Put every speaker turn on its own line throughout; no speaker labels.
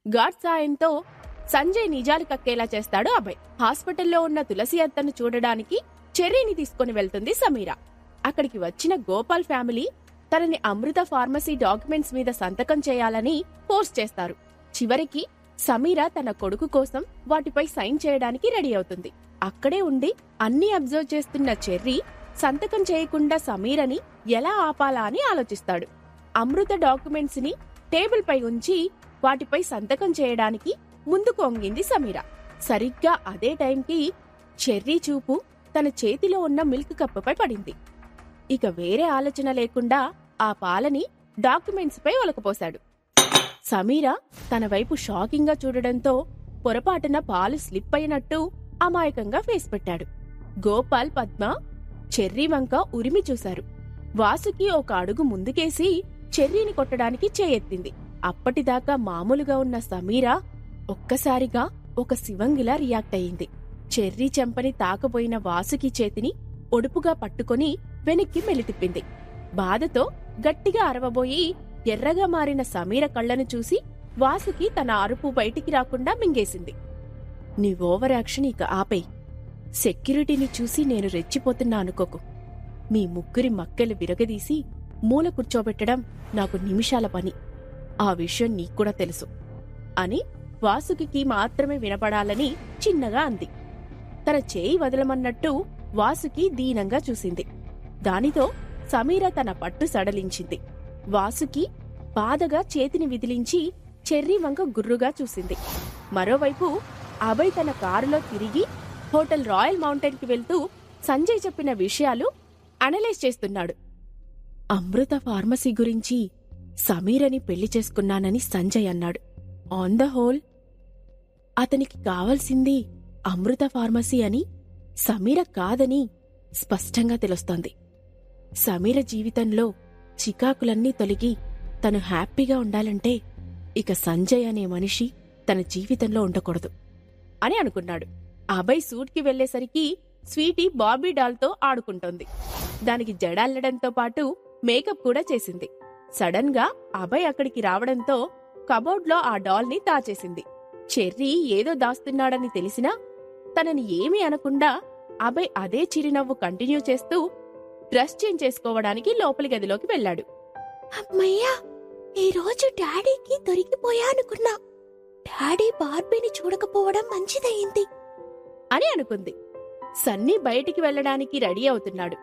Gourd సాయంతో సంజయ్ నిజాలు కక్కేలా చేస్తాడు అభయ్. హాస్పిటల్లో ఉన్న తులసి అత్తను చూడడానికి చెర్రీని తీసుకుని వెళ్తుంది సమీర. అక్కడికి వచ్చిన గోపాల్ ఫ్యామిలీ తనని అమృత ఫార్మసీ డాక్యుమెంట్స్ మీద సంతకం చేయాలని ఫోర్స్ చేస్తారు. చివరికి సమీర తన కొడుకు కోసం వాటిపై సైన్ చేయడానికి రెడీ అవుతుంది. అక్కడే ఉండి అన్నీ అబ్జర్వ్ చేస్తున్న చెర్రీ సంతకం చేయకుండా సమీరని ఎలా ఆపాలా అని ఆలోచిస్తాడు. అమృత డాక్యుమెంట్స్ ని టేబుల్ పై ఉంచి వాటిపై సంతకం చేయడానికి ముందుకు వంగింది సమీర. సరిగ్గా అదే టైంకి చెర్రీ చూపు తన చేతిలో ఉన్న మిల్క్ కప్పుపై పడింది. ఇక వేరే ఆలోచన లేకుండా ఆ పాలని డాక్యుమెంట్స్ పై ఒలకపోశాడు. సమీర తన వైపు షాకింగ్ గా చూడడంతో పొరపాటున పాలు స్లిప్ అయినట్టు అమాయకంగా ఫేస్ పెట్టాడు. గోపాల్, పద్మ చెర్రీ వంక ఉరిమి చూశారు. వాసుకి ఒక అడుగు ముందుకేసి చెర్రీని కొట్టడానికి చేయెత్తింది. అప్పటిదాకా మామూలుగా ఉన్న సమీర ఒక్కసారిగా ఒక శివంగిలా రియాక్ట్ అయింది. చెర్రీ చెంపని తాకబోయిన వాసుకి చేతిని ఒడుపుగా పట్టుకుని వెనక్కి మెలితిప్పింది. బాధతో గట్టిగా అరవబోయి ఎర్రగా మారిన సమీర కళ్లను చూసి వాసుకి తన అరుపు బయటికి రాకుండా మింగేసింది. నీ ఓవర్ యాక్షన్ ఇక ఆపేయ్. సెక్యూరిటీని చూసి నేను రెచ్చిపోతున్నా అనుకోకు. మీ ముగ్గురి మక్కెలు విరగదీసి మూల కూర్చోబెట్టడం నాకు నిమిషాల పని. ఆ విషయం నీక్కూడా తెలుసు అని వాసుకి మాత్రమే వినపడాలని చిన్నగా అంది. తన చేయి వదలమన్నట్టు వాసుకి దీనంగా చూసింది. దానితో సమీర తన పట్టు సడలించింది. వాసుకి బాధగా చేతిని విదిలించి చెర్రీ వంక గుర్రుగా చూసింది. మరోవైపు అభయ్ తన కారులో తిరిగి హోటల్ రాయల్ మౌంటైన్ కి వెళ్తూ సంజయ్ చెప్పిన విషయాలు అనలైజ్ చేస్తున్నాడు. అమృత ఫార్మసీ గురించి సమీరని పెళ్లి చేసుకున్నానని సంజయ్ అన్నాడు. ఆన్ ద హోల్ అతనికి కావాల్సింది అమృత ఫార్మసీ అని, సమీర కాదని స్పష్టంగా తెలుస్తోంది. సమీర జీవితంలో చికాకులన్నీ తొలగి తను హ్యాపీగా ఉండాలంటే ఇక సంజయ్ అనే మనిషి తన జీవితంలో ఉండకూడదు అని అనుకున్నాడు. అభయ్ సూట్కి వెళ్లేసరికి స్వీటీ బాబీ డాల్తో ఆడుకుంటోంది. దానికి జడల్లడంతో పాటు మేకప్ కూడా చేసింది. సడన్ గా అభయ్ అక్కడికి రావడంతో కబోర్డ్లో ఆ డాల్ని దాచేసింది. చెర్రీ ఏదో దాస్తున్నాడని తెలిసినా తనని ఏమీ అనకుండా అభయ్ అదే చిరునవ్వు కంటిన్యూ చేస్తూ డ్రెస్ చేంజ్ చేసుకోవడానికి లోపలి గదిలోకి వెళ్లాడు.
అమ్మయ్యా, ఈరోజు డాడీకి దొరికిపోయా అనుకున్నా. డాడీ బార్బీని చూడకపోవడం మంచిదయింది
అని అనుకుంది. సన్నీ బయటికి వెళ్లడానికి రెడీ అవుతున్నాడు.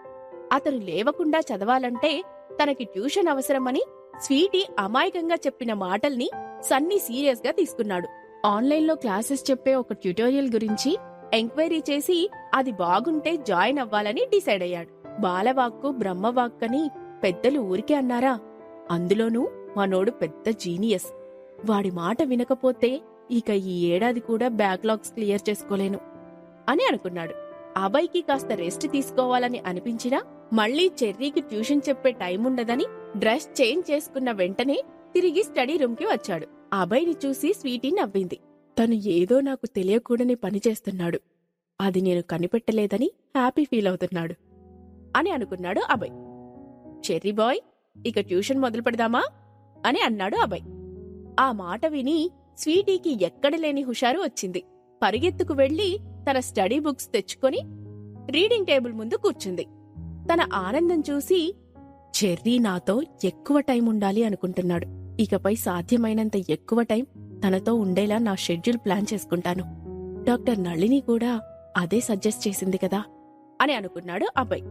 అతను లేవకుండా చదవాలంటే తనకి ట్యూషన్ అవసరమని స్వీటీ అమాయకంగా చెప్పిన మాటల్ని సన్నీ సీరియస్ గా తీసుకున్నాడు. ఆన్లైన్లో క్లాసెస్ చెప్పే ఒక ట్యుటోరియల్ గురించి ఎంక్వైరీ చేసి అది బాగుంటే జాయిన్ అవ్వాలని డిసైడ్ అయ్యాడు. బాలవాక్కు బ్రహ్మవాక్కని పెద్దలు ఊరికే అన్నారా? అందులోనూ మనోడు పెద్ద జీనియస్. వాడి మాట వినకపోతే ఇక ఈ ఏడాది కూడా బ్యాక్లాగ్స్ క్లియర్ చేసుకోలేను అని అనుకున్నాడు. అభయ్కి కాస్త రెస్ట్ తీసుకోవాలని అనిపించినా మళ్లీ చెర్రీకి ట్యూషన్ చెప్పే టైం ఉండదని డ్రెస్ చేంజ్ చేసుకున్న వెంటనే తిరిగి స్టడీ రూమ్కి వచ్చాడు. అభయ్ని చూసి స్వీటీ నవ్వింది. తను ఏదో నాకు తెలియకూడని పని చేస్తున్నాడు, అది నేను కనిపెట్టలేదని హ్యాపీ ఫీల్ అవుతున్నాడు అని అనుకున్నాడు అభయ్. చెర్రీ బాయ్, ఇక ట్యూషన్ మొదలు పెడదామా అని అన్నాడు అభయ్. ఆ మాట విని స్వీటీకి ఎక్కడలేని హుషారు వచ్చింది. పరిగెత్తుకు వెళ్లి తన స్టడీ బుక్స్ తెచ్చుకొని రీడింగ్ టేబుల్ ముందు కూర్చుంది. తన ఆనందం చూసి చెర్రీ నాతో ఎక్కువ టైం ఉండాలి అనుకుంటున్నాడు. ఇకపై సాధ్యమైనంత ఎక్కువ టైం తనతో ఉండేలా నా షెడ్యూల్ ప్లాన్ చేసుకుంటాను. డాక్టర్ నళిని కూడా అదే సజెస్ట్ చేసింది కదా అని అనుకున్నాడు అభయ్.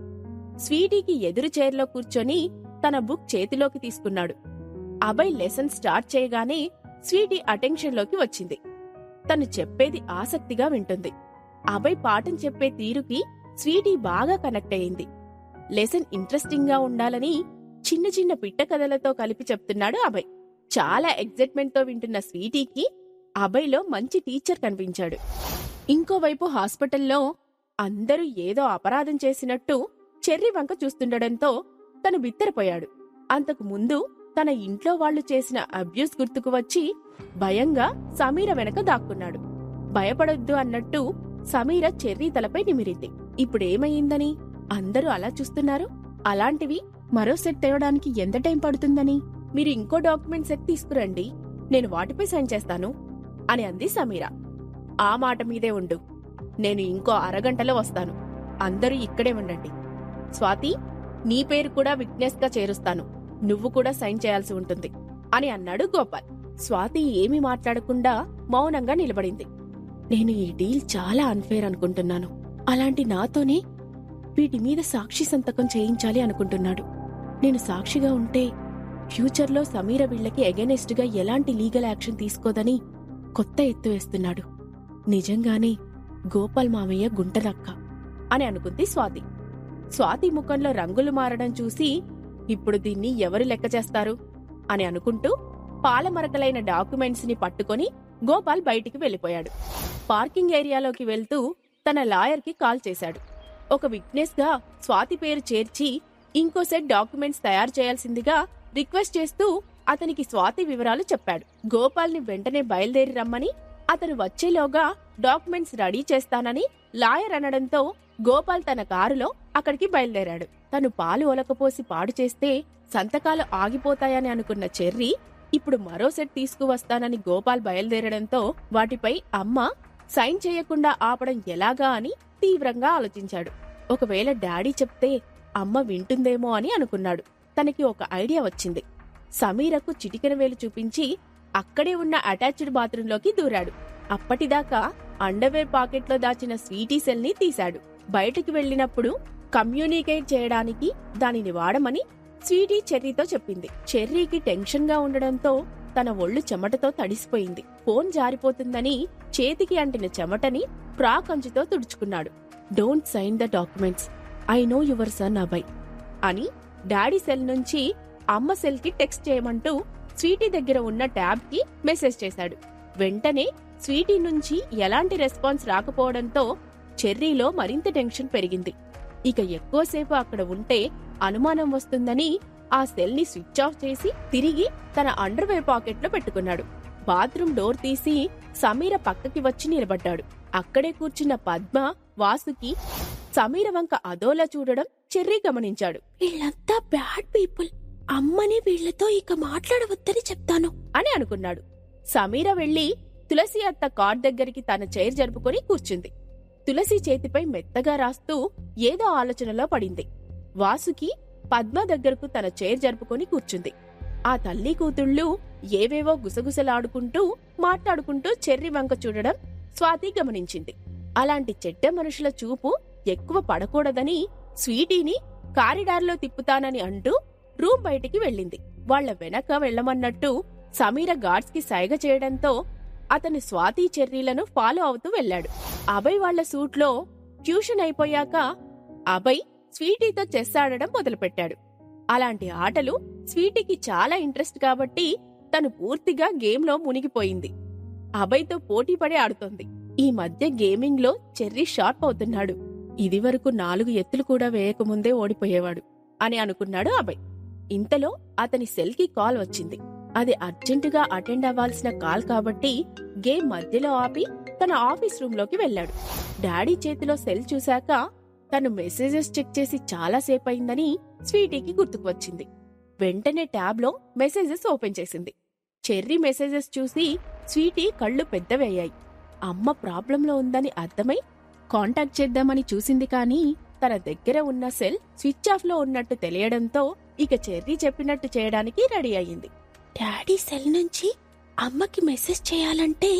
స్వీటీకి ఎదురు చైర్లో కూర్చొని తన బుక్ చేతిలోకి తీసుకున్నాడు. అభయ్ లెసన్ స్టార్ట్ చేయగానే స్వీటీ అటెన్షన్లోకి వచ్చింది. తను చెప్పేది ఆసక్తిగా వింటుంది. అభయ్ పాఠం చెప్పే తీరుకి స్వీటీ బాగా కనెక్ట్ అయింది. లెసన్ ఇంట్రెస్టింగ్ గా ఉండాలని చిన్న చిన్న పిట్ట కథలతో కలిపి చెప్తున్నాడు అభయ్. చాలా ఎగ్జైట్మెంట్ తో వింటున్న స్వీటీకి అభయ్లో మంచి టీచర్ కనిపించాడు. ఇంకోవైపు హాస్పిటల్లో అందరూ ఏదో అపరాధం చేసినట్టు చెర్రీ వంక చూస్తుండడంతో తను బిత్తరపోయాడు. అంతకు ముందు తన ఇంట్లో వాళ్లు చేసిన అబ్యూస్ గుర్తుకు వచ్చి భయంగా సమీర వెనక దాక్కున్నాడు. భయపడొద్దు అన్నట్టు సమీర చెర్రీ తలపై నిమిరింది. ఇప్పుడేమయ్యిందని అందరూ అలా చూస్తున్నారు? అలాంటివి మరో సెట్ తేవడానికి ఎంత టైం పడుతుందని? మీరు ఇంకో డాక్యుమెంట్ సెట్ తీసుకురండి నేను వాటిపై సైన్ చేస్తాను అని అంది సమీర. ఆ మాట మీదే ఉండు. నేను ఇంకో అరగంటలో వస్తాను. అందరూ ఇక్కడే ఉండండి. స్వాతి, నీ పేరు కూడా విట్నెస్ గా చేరుస్తాను. నువ్వు కూడా సైన్ చేయాల్సి ఉంటుంది అని అన్నాడు గోపాల్. స్వాతి ఏమీ మాట్లాడకుండా మౌనంగా నిలబడింది. నేను ఈ డీల్ చాలా అన్ఫేర్ అనుకుంటున్నాను. అలాంటి నాతోనే వీటి మీద సాక్షి సంతకం చేయించాలి అనుకుంటున్నాడు. నేను సాక్షిగా ఉంటే ఫ్యూచర్లో సమీర వీళ్లకి ఎగెనెస్ట్ గా ఎలాంటి లీగల్ యాక్షన్ తీసుకోదని కొత్త ఎత్తు వేస్తున్నాడు. నిజంగానే గోపాల్ మామయ్య గుంటనక్క అని అనుకుంది స్వాతి. స్వాతి ముఖంలో రంగులు మారడం చూసి ఇప్పుడు దీన్ని ఎవరు లెక్క చేస్తారు అని అనుకుంటూ పాలమరకలైన డాక్యుమెంట్స్ ని పట్టుకొని గోపాల్ బయటికి వెళ్లిపోయాడు. పార్కింగ్ ఏరియాలోకి వెళ్తూ తన లాయర్కి కాల్ చేశాడు. ఒక విట్నెస్ గా స్వాతి పేరు చేర్చి ఇంకో సెట్ డాక్యుమెంట్స్ తయారు చేయాల్సిందిగా రిక్వెస్ట్ చేస్తూ అతనికి స్వాతి వివరాలు చెప్పాడు. గోపాల్ని వెంటనే బయలుదేరి రమ్మని, అతను వచ్చేలోగా డాక్యుమెంట్స్ రెడీ చేస్తానని లాయర్ అనడంతో గోపాల్ తన కారులో అక్కడికి బయలుదేరాడు. తను పాలు ఒలకపోసి పాడు చేస్తే సంతకాలు ఆగిపోతాయని అనుకున్న చెర్రీ ఇప్పుడు మరో సెట్ తీసుకువస్తానని గోపాల్ బయలుదేరడంతో వాటిపై అమ్మ సైన్ చేయకుండా ఆపడం ఎలాగా అని తీవ్రంగా ఆలోచించాడు. ఒకవేళ డాడీ చెప్తే అమ్మ వింటుందేమో అని అనుకున్నాడు. తనకి ఒక ఐడియా వచ్చింది. సమీరకు చిటికెన వేలు చూపించి అక్కడే ఉన్న అటాచ్డ్ బాత్రూంలోకి దూరాడు. అప్పటిదాకా అండర్వేర్ పాకెట్లో దాచిన స్వీటీ సెల్ ని తీశాడు. బయటికి వెళ్లినప్పుడు కమ్యూనికేట్ చేయడానికి దానిని వాడమని స్వీటీ చెర్రీతో చెప్పింది. చెర్రీకి టెన్షన్ గా ఉండడంతో తన ఒళ్ళు చెమటతో తడిసిపోయింది. ఫోన్ జారిపోతుందని చేతికి అంటిన చెమటని ఫ్రాక్ అంచుతో తుడుచుకున్నాడు. Don't sign the documents, I know your son Abhay అని డాడీ సెల్ నుంచి అమ్మ సెల్ కి టెక్స్ట్ చేయమంటూ స్వీటీ దగ్గర ఉన్న ట్యాబ్ కి మెసేజ్ చేశాడు. వెంటనే స్వీటీ నుంచి ఎలాంటి రెస్పాన్స్ రాకపోవడంతో చెర్రీలో మరింత టెన్షన్ పెరిగింది. ఇక ఎక్కువసేపు అక్కడ ఉంటే అనుమానం వస్తుందని ఆ సెల్ ని స్విచ్ ఆఫ్ చేసి తిరిగి తన అండర్వేర్ పాకెట్లో పెట్టుకున్నాడు. బాత్రూం డోర్ తీసి సమీర పక్కకి వచ్చి నిలబడ్డాడు. అక్కడే కూర్చున్న పద్మ, వాసుకి సమీర వంక అదోలా చూడడం చెర్రీ గమనించాడు.
వీళ్ళంతా బ్యాడ్ పీపుల్, అమ్మని వీళ్లతో ఇక మాట్లాడవద్దని చెప్తాను
అని అనుకున్నాడు. సమీర వెళ్లి తులసి అత్త కాట్ దగ్గరికి తన చైర్ జరుపుకొని కూర్చుంది. తులసి చేతిపై మెత్తగా రాస్తూ ఏదో ఆలోచనలో పడింది. వాసుకి పద్మ దగ్గరకు తన చైర్ జరుపుకొని కూర్చుంది. ఆ తల్లి కూతుళ్ళు ఏవేవో గుసగుసలాడుకుంటూ మాట్లాడుకుంటూ చెర్రీ వంక చూడడం స్వాతి గమనించింది. అలాంటి చెడ్డ మనుషుల చూపు ఎక్కువ పడకూడదని స్వీటీని కారిడార్లో తిప్పుతానని అంటూ రూమ్ బయటికి వెళ్ళింది. వాళ్ల వెనక వెళ్లమన్నట్టు సమీర గార్డ్స్ కి సైగ చేయడంతో అతను స్వాతి చెర్రీలను ఫాలో అవుతూ వెళ్లాడు. అభయ్ వాళ్ల సూట్లో ట్యూషన్ అయిపోయాక అభయ్ స్వీటీతో చెస్ ఆడడం మొదలుపెట్టాడు. అలాంటి ఆటలు స్వీటీకి చాలా ఇంట్రెస్ట్ కాబట్టి తను పూర్తిగా గేమ్లో మునిగిపోయింది. అభయ్తో పోటీపడి ఆడుతోంది. ఈ మధ్య గేమింగ్ లో చెర్రీ షార్ప్ అవుతున్నాడు. ఇదివరకు 4 ఎత్తులు కూడా వేయకముందే ఓడిపోయేవాడు అని అనుకున్నాడు అభయ్. ఇంతలో అతని సెల్కి కాల్ వచ్చింది. అది అర్జెంటుగా అటెండ్ అవ్వాల్సిన కాల్ కాబట్టి గేమ్ మధ్యలో ఆపి తన ఆఫీస్ రూంలోకి వెళ్లాడు. డాడీ చేతిలో సెల్ చూశాక తను మెసేజెస్ చెక్ చేసి చాలాసేపయిందని స్వీటీకి గుర్తుకు వచ్చింది. వెంటనే ట్యాబ్లో మెసేజెస్ ఓపెన్ చేసింది. చెర్రీ మెసేజెస్ చూసి స్వీటీ కళ్ళు పెద్దవయ్యాయి. అమ్మ ప్రాబ్లంలో ఉందని అర్థమై కాంటాక్ట్ చేద్దామని చూసింది కానీ తన దగ్గర ఉన్న సెల్ స్విచ్ ఆఫ్ లో ఉన్నట్టు తెలియడంతో ఇక చెర్రీ చెప్పినట్టు చేయడానికి రెడీ అయ్యింది.
డాడీ సెల్ నుంచి అమ్మకి మెసేజ్ చేయాలంటే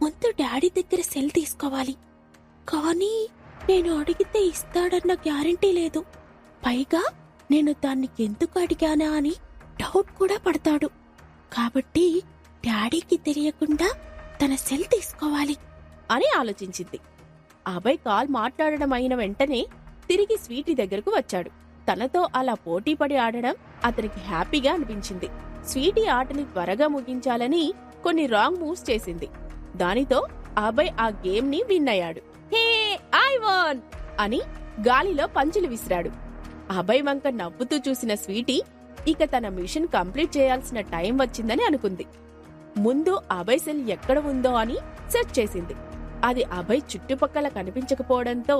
ముందు డాడీ దగ్గర సెల్ తీసుకోవాలి. కానీ నేను అడిగితే ఇస్తాడన్న గ్యారంటీ లేదు. పైగా నేను దాన్ని ఎందుకు అడిగానా అని డౌట్ కూడా పడతాడు. కాబట్టి డాడీకి తెలియకుండా తన సెల్ తీసుకోవాలి
అని ఆలోచించింది. అభయ్ కాల్ మాట్లాడడం అయిన వెంటనే తిరిగి స్వీటీ దగ్గరకు వచ్చాడు. తనతో అలా పోటీపడి ఆడడం అతనికి హ్యాపీగా అనిపించింది. స్వీటీ ఆటని త్వరగా ముగించాలని కొన్ని రాంగ్ మూవ్స్ చేసింది. దానితో అభయ్ ఆ గేమ్ ని విన్ అయ్యాడు. హే ఐ వాన్ అని గాలిలో పంచులు విసిరాడు. అభయ్ వంక నవ్వుతూ చూసిన స్వీటీ ఇక తన మిషన్ కంప్లీట్ చేయాల్సిన టైం వచ్చిందని అనుకుంది. ముందు అభయ్ సెల్ ఎక్కడ ఉందో అని సెర్చ్ చేసింది. అది అభయ్ చుట్టుపక్కల కనిపించకపోవడంతో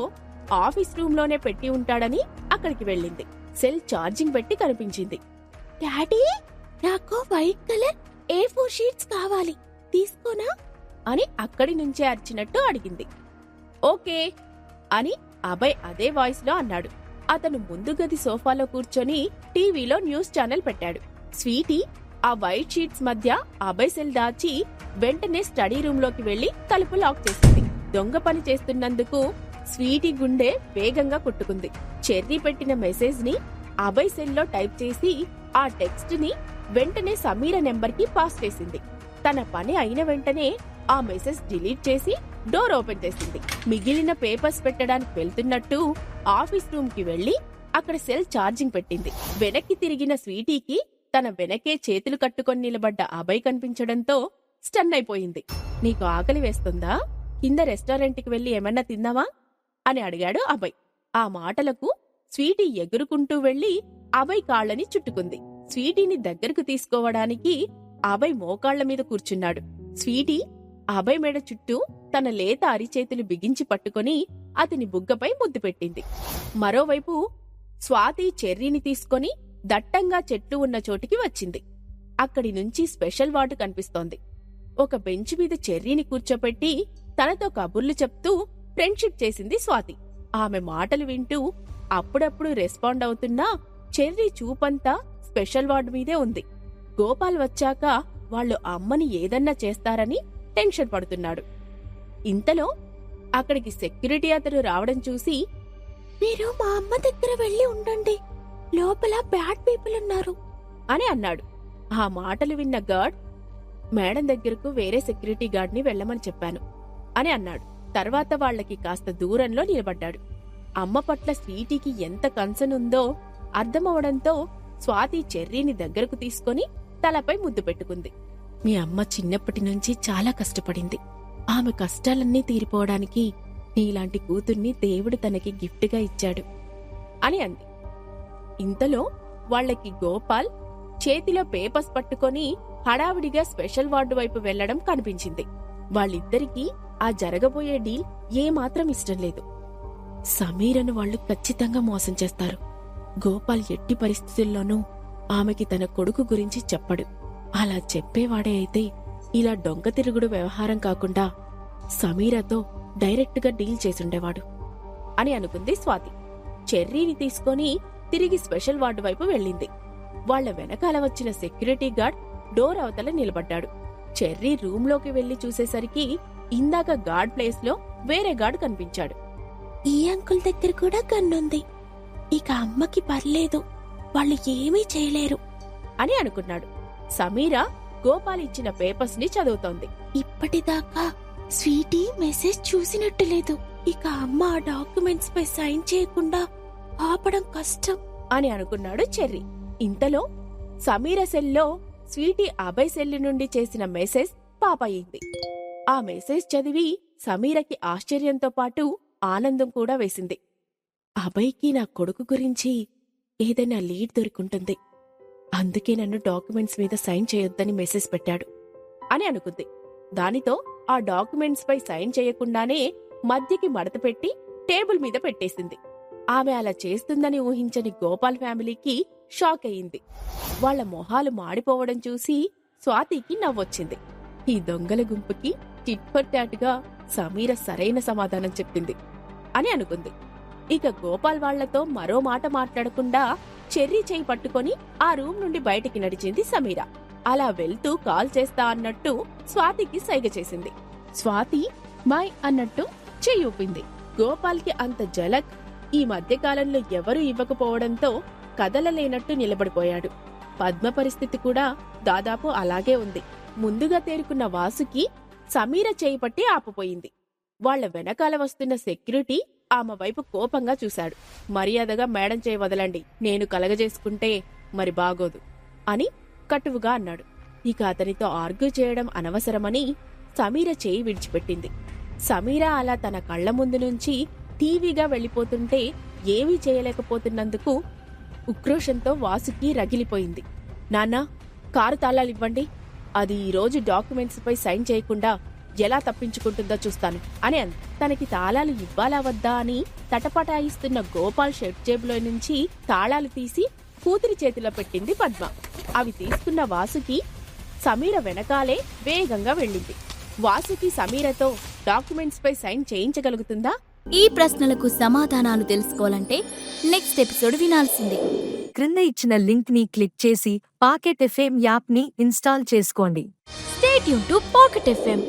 ఆఫీస్ రూంలోనే పెట్టి ఉంటాడని అక్కడికి వెళ్ళింది. సెల్ ఛార్జింగ్ పెట్టి కనిపించింది.
డాడీ, నాకు వైట్ కలర్ A4 షీట్స్ కావాలి, తీసుకోనా?
అని అక్కడి నుంచే అరిచినట్టు అడిగింది. ఓకే అని అభయ్ అదే వాయిస్లో అన్నాడు. అతను ముందు గది సోఫాలో కూర్చొని టీవీలో న్యూస్ ఛానల్ పెట్టాడు. స్వీటీ ఆ వైట్ షీట్స్ మధ్య అభయ్ సెల్ దాచి వెంటనే స్టడీ రూంలోకి వెళ్లి తలుపు లాక్ చేసింది. దొంగ పని చేస్తున్నందుకు స్వీటీ గుండె వేగంగా కొట్టుకుంది. చెర్రీ పెట్టిన మెసేజ్ ని అభయ్ సెల్లో టైప్ చేసి ఆ టెక్స్ట్ ని వెంటనే సమీర నెంబర్కి పాస్ చేసింది. తన పని అయిన వెంటనే ఆ మెసేజ్ డిలీట్ చేసి డోర్ ఓపెన్ చేసింది. మిగిలిన పేపర్స్ పెట్టడానికి వెళ్తున్నట్టు ఆఫీస్ రూమ్ కి వెళ్లి అక్కడ సెల్ ఛార్జింగ్ పెట్టింది. వెనక్కి తిరిగిన స్వీటీకి తన వెనకే చేతులు కట్టుకొని నిలబడ్డ అభయ్ కనిపించడంతో స్టన్ అయిపోయింది. నీకు ఆకలి వేస్తుందా? కింద రెస్టారెంట్కి వెళ్లి ఏమన్నా తిందామా అని అడిగాడు అభయ్. ఆ మాటలకు స్వీటీ ఎగురుకుంటూ వెళ్లి అభయ్ కాళ్లని చుట్టుకుంది. స్వీటీని దగ్గరకు తీసుకోవడానికి అభయ్ మోకాళ్ల మీద కూర్చున్నాడు. స్వీటీ అభయ్ మెడ చుట్టూ తన లేత అరిచేతులు బిగించి పట్టుకొని అతని బుగ్గపై ముద్దు పెట్టింది. మరోవైపు స్వాతి చెర్రీని తీసుకొని దట్టంగా చెట్లు ఉన్న చోటికి వచ్చింది. అక్కడి నుంచి స్పెషల్ వార్డు కనిపిస్తోంది. ఒక బెంచ్ మీద చెర్రీని కూర్చోపెట్టి తనతో కబుర్లు చెప్తూ ఫ్రెండ్షిప్ చేసింది స్వాతి. ఆమె మాటలు వింటూ అప్పుడప్పుడు రెస్పాండ్ అవుతున్నా చెర్రీ చూపంతా స్పెషల్ వార్డు మీదే ఉంది. గోపాల్ వచ్చాక వాళ్ళు అమ్మని ఏదన్నా చేస్తారని టెన్షన్ పడుతున్నాడు. ఇంతలో అక్కడికి సెక్యూరిటీ అతను రావడం చూసి,
మీరు మా అమ్మ దగ్గర వెళ్లి ఉండండి, లోపల బ్యాడ్ పీపుల్ ఉన్నారు
అని అన్నాడు. ఆ మాటలు విన్న గార్డ్, మేడం దగ్గరకు వేరే సెక్యూరిటీ గార్డ్ని వెళ్లమని చెప్పాను అని అన్నాడు. తర్వాత వాళ్లకి కాస్త దూరంలో నిలబడ్డాడు. అమ్మ పట్ల స్వీటీకి ఎంత కన్సర్న్ ఉందో అర్థమవడంతో స్వాతి చెర్రీని దగ్గరకు తీసుకొని తలపై ముద్దు పెట్టుకుంది. మీ అమ్మ చిన్నప్పటి నుంచి చాలా కష్టపడింది. ఆమె కష్టాలన్నీ తీరిపోవడానికి నీలాంటి కూతుర్ని దేవుడు తనకి గిఫ్ట్గా ఇచ్చాడు అని అంది. ఇంతలో వాళ్లకి గోపాల్ చేతిలో పేపర్స్ పట్టుకొని హడావిడిగా స్పెషల్ వార్డు వైపు వెళ్లడం కనిపించింది. వాళ్ళిద్దరికీ ఆ జరగబోయే డీల్ ఏమాత్రం ఇష్టం లేదు. సమీరను వాళ్లు ఖచ్చితంగా మోసం చేస్తారు. గోపాల్ ఎట్టి పరిస్థితుల్లోనూ ఆమెకి తన కొడుకు గురించి చెప్పడు. అలా చెప్పేవాడే అయితే ఇలా డొంక తిరుగుడు వ్యవహారం కాకుండా సమీరతో డైరెక్టుగా డీల్ చేసుండేవాడు అని అనుకుంది స్వాతి. చెర్రీని తీసుకొని తిరిగి స్పెషల్ వార్డు వైపు వెళ్ళింది. వాళ్ల వెనకాల వచ్చిన సెక్యూరిటీ గార్డ్ డోర్ అవతల నిలబడ్డాడు. చెర్రీ రూంలోకి వెళ్లి చూసేసరికి ఇందాక గార్డ్ ప్లేస్ లో వేరే గార్డ్ కనిపించాడు.
ఈ అంకుల్ దగ్గర కూడా గన్నుంది, ఇక అమ్మకి పర్లేదు, వాళ్ళు ఏమీ చేయలేరు
అని అనుకున్నాడు. సమీర గోపాల్ ఇచ్చిన పేపర్స్ ని చదువుతోంది.
ఇప్పటిదాకా స్వీటీ మెసేజ్ చూసినట్టు లేదు, ఇక అమ్మ ఆ డాక్యుమెంట్స్ పై సైన్ చేయకుండా ఆపడం కష్టం
అని అనుకున్నాడు చెర్రీ. ఇంతలో సమీర సెల్లో స్వీటీ అభయ్ సెల్లు నుండి చేసిన మెసేజ్ పాపయింది. ఆ మెసేజ్ చదివి సమీరకి ఆశ్చర్యంతో పాటు ఆనందం కూడా వేసింది. అభయ్కి నా కొడుకు గురించి ఏదైనా లీడ్ దొరికుంటుంది, అందుకే నన్ను డాక్యుమెంట్స్ మీద సైన్ చేయొద్దని మెసేజ్ పెట్టాడు అని అనుకుంది. దానితో ఆ డాక్యుమెంట్స్ పై సైన్ చేయకుండానే మధ్యకి మడత పెట్టి టేబుల్ మీద పెట్టేసింది. ఆమె అలా చేస్తుందని ఊహించని గోపాల్ ఫ్యామిలీకి షాక్ అయింది. వాళ్ల మొహాలు మాడిపోవడం చూసి స్వాతికి నవ్వొచ్చింది. ఈ దొంగల గుంపుకి టిట్ ఫర్ టాట్గా సమీర సరైన సమాధానం చెప్పింది అని అనుకుంది. ఇక గోపాల్ వాళ్లతో మరో మాట మాట్లాడకుండా చెర్రీ చేయి పట్టుకొని ఆ రూమ్ నుండి బయటికి నడిచింది సమీర. అలా వెళ్తూ కాల్ చేస్తా అన్నట్టు స్వాతికి సైగ చేసింది. స్వాతి బాయ్ అన్నట్టు చెయ్యి ఊపింది. గోపాల్కి అంత జలక్ ఈ మధ్యకాలంలో ఎవరూ ఇవ్వకపోవడంతో కదలలేనట్టు నిలబడిపోయాడు. పద్మ పరిస్థితి కూడా దాదాపు అలాగే ఉంది. ముందుగా తేరుకున్న వాసుకి సమీర చేయి పట్టి ఆపుపోయింది. వాళ్ల వెనకాల వస్తున్న సెక్యూరిటీ ఆమె వైపు కోపంగా చూశాడు. మర్యాదగా మేడం చేయి వదలండి, నేను కలగజేసుకుంటే మరి బాగోదు అని కటువుగా అన్నాడు. ఇక అతనితో ఆర్గ్యూ చేయడం అనవసరమని సమీర చేయి విడిచిపెట్టింది. సమీర అలా తన కళ్ల ముందు నుంచి టీవీగా వెళ్లిపోతుంటే ఏమీ చేయలేకపోతున్నందుకు ఉక్రోషంతో వాసుకి రగిలిపోయింది. నాన్నా, కారు తాళాలివ్వండి, అది ఈరోజు డాక్యుమెంట్స్ పై సైన్ చేయకుండా ఎలా తప్పించుకుంటుందో చూస్తాను అని అంది. తనకి తాళాలు ఇవ్వాలా వద్దా అని తటపటాయిస్తున్న గోపాల్ షర్ట్ జేబులో నుంచి తాళాలు తీసి కూతురి చేతిలో పెట్టింది పద్మ. అవి తీసుకున్న వాసుకి సమీర వెనకాలే వేగంగా వెళ్ళింది. వాసుకి సమీరతో డాక్యుమెంట్స్ పై సైన్ చేయించగలుగుతుందా?
ఈ ప్రశ్నలకు సమాధానాలు తెలుసుకోవాలంటే నెక్స్ట్ ఎపిసోడ్ వినాల్సిందే.
క్రింద ఇచ్చిన లింక్ ని క్లిక్ చేసి పాకెట్ ఎఫ్ఎం యాప్ ని ఇన్స్టాల్ చేసుకోండి.
Stay tune to pocket FM.